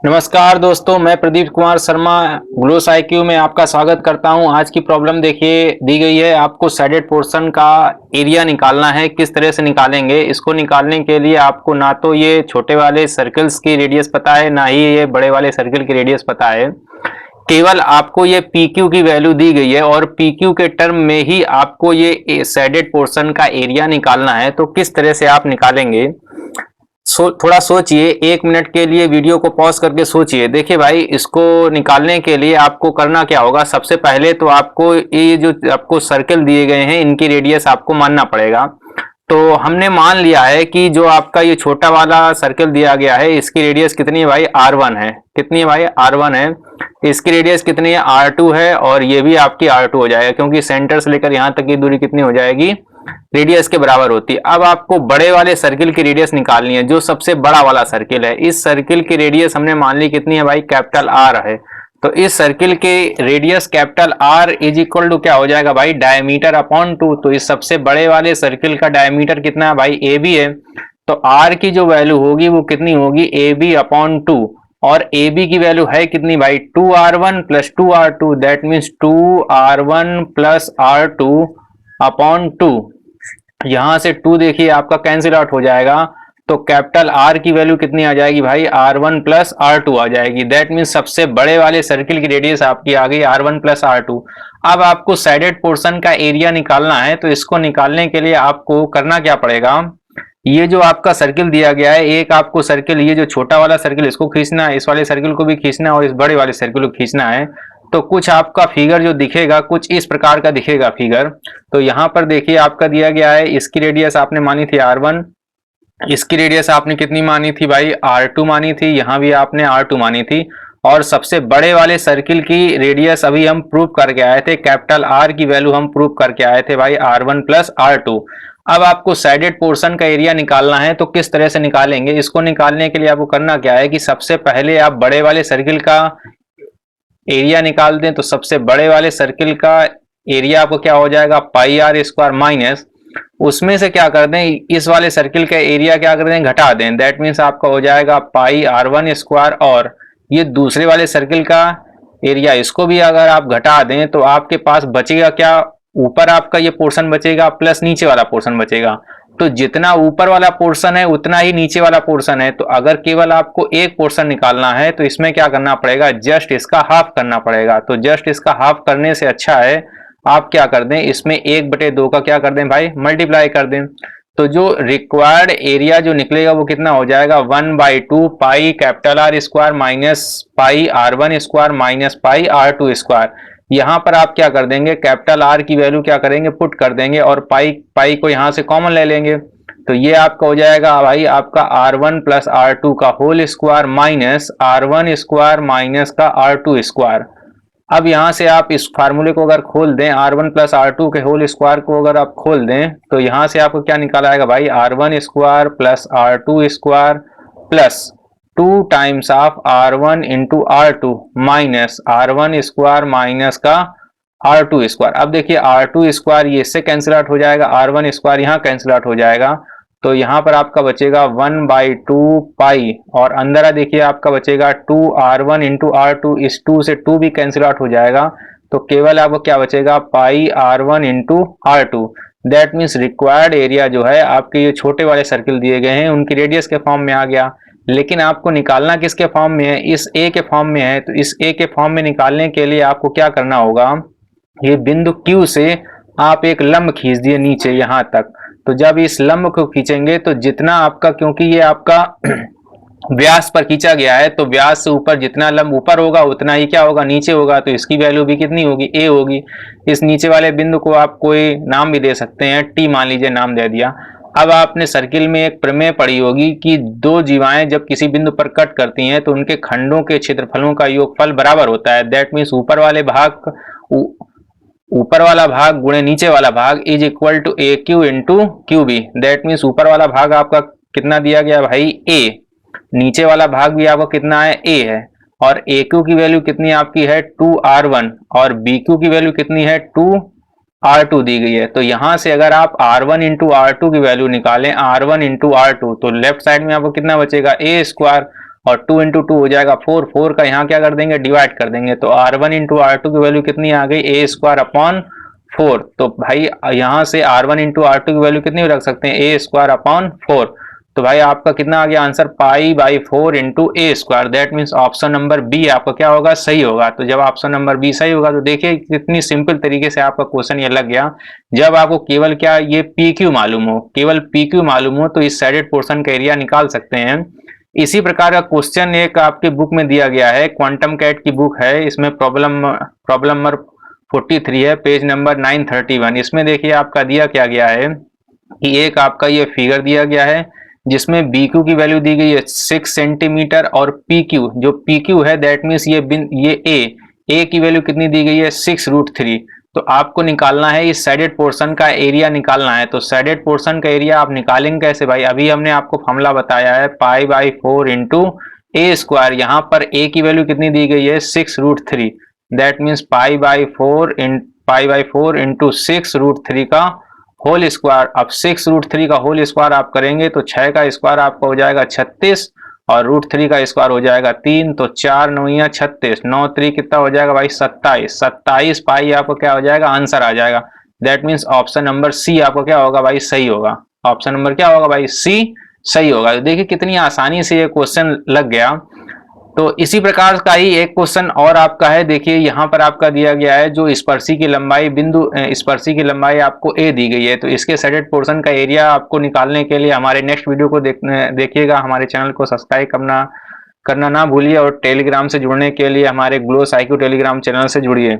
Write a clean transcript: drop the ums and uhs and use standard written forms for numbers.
नमस्कार दोस्तों, मैं प्रदीप कुमार शर्मा ग्लोस आईक्यू में आपका स्वागत करता हूं। आज की प्रॉब्लम देखिए दी गई है, आपको शेडेड पोर्शन का एरिया निकालना है। किस तरह से निकालेंगे? इसको निकालने के लिए आपको ना तो ये छोटे वाले सर्कल्स की रेडियस पता है, ना ही ये बड़े वाले सर्कल की रेडियस पता है। केवल आपको ये PQ की वैल्यू दी गई है और PQ के टर्म में ही आपको ये शेडेड पोर्शन का एरिया निकालना है। तो किस तरह से आप निकालेंगे? थोड़ा सोचिए, 1 मिनट के लिए वीडियो को पॉज करके सोचिए। देखिए भाई, इसको निकालने के लिए आपको करना क्या होगा? सबसे पहले तो आपको ये जो आपको सर्कल दिए गए हैं, इनकी रेडियस आपको मानना पड़ेगा। तो हमने मान लिया है कि जो आपका ये छोटा वाला सर्कल दिया गया है, इसकी रेडियस कितनी है भाई? R1 है। कितनी है भाई? R1 है। इसकी रेडियस कितनी है? R2 है। और ये भी आपकी R2 हो जाएगा, क्योंकि सेंटर से लेकर यहां तक की दूरी कितनी हो जाएगी? रेडियस के बराबर होती है। अब आपको बड़े वाले सर्किल की रेडियस निकालनी है, जो सबसे बड़ा वाला सर्किल है। इस सर्किल की रेडियस हमने मान ली कितनी है भाई? कैपिटल R है। तो इस सर्किल के radius capital R is equal to क्या हो जाएगा भाई? Diameter upon 2। तो इस सबसे बड़े वाले सर्किल का डायमीटर कितना है भाई? AB है। तो R की जो वैल्यू होगी वो कितनी होगी? AB upon 2। और AB की वैल्यू है कितनी भाई? 2R1 plus 2R2, that means 2R1 plus R2 upon 2। यहां से 2 देखिए आपका कैंसिल आउट हो जाएगा। तो कैपिटल R की वैल्यू कितनी आ जाएगी भाई? R1 प्लस R2 आ जाएगी। दैट मीन्स सबसे बड़े वाले सर्किल की रेडियस आपकी आ गई R1 प्लस R2। अब आपको साइडेड पोर्शन का एरिया निकालना है। तो इसको निकालने के लिए आपको करना क्या पड़ेगा? ये जो आपका सर्किल दिया गया है, एक आपको सर्किल, ये जो छोटा वाला सर्किल, इसको खींचना है, इस वाले सर्किल को भी खींचना है और इस बड़े वाले सर्किल को खींचना है। तो कुछ आपका फिगर जो दिखेगा कुछ इस प्रकार का दिखेगा फिगर। तो यहाँ पर देखिए आपका दिया गया है, इसकी रेडियस आपने मानी थी R1, इसकी रेडियस आपने कितनी मानी थी भाई? R2 मानी थी। यहाँ भी आपने R2 मानी थी। और सबसे बड़े वाले सर्किल की रेडियस अभी हम प्रूव करके आए थे, कैपिटल R की वैल्यू हम प्रूव करके आए थे भाई, R1 प्लस R2। अब आपको साइडेड पोर्शन का एरिया निकालना है। तो किस तरह से निकालेंगे? इसको निकालने के लिए आपको करना क्या है कि सबसे पहले आप बड़े वाले सर्किल का एरिया निकाल दें। तो सबसे बड़े वाले सर्किल का एरिया आपको क्या हो जाएगा? पाई आर स्क्वायर माइनस, उसमें से क्या कर दें, इस वाले सर्किल का एरिया क्या कर दें? घटा दें। दैट मीन्स आपका हो जाएगा पाई R1 स्क्वायर। और ये दूसरे वाले सर्किल का एरिया, इसको भी अगर आप घटा दें तो आपके पास बचेगा क्या? ऊपर आपका ये पोर्शन बचेगा प्लस नीचे वाला पोर्शन बचेगा। तो जितना ऊपर वाला पोर्शन है उतना ही नीचे वाला पोर्शन है। तो अगर केवल आपको एक पोर्शन निकालना है तो इसमें क्या करना पड़ेगा? जस्ट इसका हाफ करना पड़ेगा। तो जस्ट इसका हाफ करने से अच्छा है आप क्या कर दें, इसमें 1/2 का क्या कर दें भाई? मल्टीप्लाई कर दें। तो जो रिक्वायर्ड एरिया जो निकलेगा वो कितना हो जाएगा? 1/2 pi capital R square minus pi R1 square minus pi R2 square. यहां पर आप क्या कर देंगे? कैपिटल R की वैल्यू क्या करेंगे? पुट कर देंगे और पाई को यहां से कॉमन ले लेंगे। तो ये आपका हो जाएगा भाई आपका R1 प्लस R2 का whole square minus R1 square minus का R2 स्क्वायर। अब यहां से आप इस फार्मूले को अगर खोल दें, R1 प्लस R2 के होल स्क्वायर को अगर आप खोल दें तो यहां से आपको क्या निकाल आएगा भाई? R1 square plus R2 square plus 2 times of R1 into R2 minus R1 square minus का R2 स्क्वायर। अब देखिए R2 स्क्वायर ये इससे कैंसिल आउट हो जाएगा, R1 स्क्वायर यहाँ कैंसिल आउट हो जाएगा। तो यहाँ पर आपका बचेगा 1/2 पाई और अंदर देखिए आपका बचेगा 2R1 इंटू R2। इस 2 से 2 भी कैंसिल आउट हो जाएगा। तो केवल आपको क्या बचेगा? पाई R1 into R2। That means required area जो है आपके ये छोटे वाले सर्किल दिए गए हैं उनकी रेडियस के फॉर्म में आ गया। लेकिन आपको निकालना किसके फॉर्म में है? इस A के फॉर्म में है। तो इस A के फॉर्म में निकालने के लिए आपको क्या करना होगा? ये बिंदु Q से आप एक लंब खींच दिए नीचे यहां तक। तो जब इस लंब को खींचेंगे तो जितना आपका, क्योंकि ये आपका व्यास पर खींचा गया है, तो व्यास से ऊपर जितना लंब ऊपर होगा उतना ही क्या होगा? नीचे होगा। तो इसकी वैल्यू भी कितनी होगी? A होगी। इस नीचे वाले बिंदु को आप कोई नाम भी दे सकते हैं, T मान लीजिए, नाम दे दिया। अब आपने सर्किल में एक प्रमेय पढ़ी होगी कि दो जीवाएं जब किसी बिंदु पर कट करती हैं तो उनके खंडों के क्षेत्रफलों का योगफल बराबर होता है। दैट मीन्स ऊपर वाला भाग गुणे नीचे वाला भाग is equal to AQ into QB। That means ऊपर वाला भाग आपका कितना दिया गया भाई? A। नीचे वाला भाग भी आपको कितना है? A है। और AQ की वैल्यू कितनी आपकी है? 2R1। और BQ की वैल्यू कितनी है? 2R2 दी गई है। तो यहां से अगर आप R1 इंटू R2 की वैल्यू निकालें, R1 इंटू R2, तो लेफ्ट साइड में आपको कितना बचेगा? A square. और 2 इंटू टू हो जाएगा 4, 4 का यहाँ क्या कर देंगे, डिवाइड कर देंगे, तो R1 इंटू R2 की वैल्यू कितनी आ गई, ए स्क्वायर अपॉन 4। तो भाई यहाँ से R1 इंटू R2 की वैल्यू कितनी रख सकते हैं, ए स्क्वायर अपॉन 4। तो भाई आपका कितना आ गया answer, pi by 4 into A square. That means option number B आपका क्या होगा, सही होगा। तो जब ऑप्शन नंबर बी सही होगा तो देखिए कितनी सिंपल तरीके से आपका क्वेश्चन ये लग गया। जब आपको केवल क्या ये पी क्यू मालूम हो, केवल पी क्यू मालूम हो तो इस साइडेड पोर्शन का एरिया निकाल सकते हैं। इसी प्रकार का क्वेश्चन एक आपके बुक में दिया गया है, क्वांटम कैट की बुक है, इसमें प्रॉब्लम नंबर 43 है, पेज नंबर 931। इसमें देखिए आपका दिया क्या गया है कि एक आपका ये फिगर दिया गया है जिसमें बी क्यू की वैल्यू दी गई है 6 सेंटीमीटर और पी क्यू, जो पी क्यू है दैट मीन्स ये ए की वैल्यू कितनी दी गई है 6√3। तो आपको निकालना है इस साइडेड पोर्शन का एरिया निकालना है। तो साइडेड पोर्शन का एरिया आप निकालेंगे कैसे भाई, अभी हमने आपको फॉर्मूला बताया है पाई बाई 4 इंटू ए स्क्वायर। यहाँ पर ए की वैल्यू कितनी दी गई है 6√3, that means pi by 4 into 6√3 का होल स्क्वायर। अब 6√3 का होल स्क्वायर आप करेंगे तो 6 का स्क्वायर आपका हो जाएगा 36 और √3 का स्क्वायर हो जाएगा 3, तो 4 9 36, 9 3 कितना हो जाएगा भाई 27, 27 पाई आपको क्या हो जाएगा, आंसर आ जाएगा। That means option number C आपको क्या होगा भाई, सही होगा। ऑप्शन नंबर क्या होगा भाई, सी सही होगा। देखिए कितनी आसानी से ये क्वेश्चन लग गया। तो इसी प्रकार का ही एक क्वेश्चन और आपका है, देखिए यहाँ पर आपका दिया गया है जो स्पर्शी की लंबाई स्पर्शी की लंबाई आपको ए दी गई है। तो इसके साइडेड पोर्शन का एरिया आपको निकालने के लिए हमारे नेक्स्ट वीडियो को देखिएगा। हमारे चैनल को सब्सक्राइब करना ना भूलिए और टेलीग्राम से जुड़ने के लिए हमारे ग्लो साइक्यू टेलीग्राम चैनल से जुड़िए।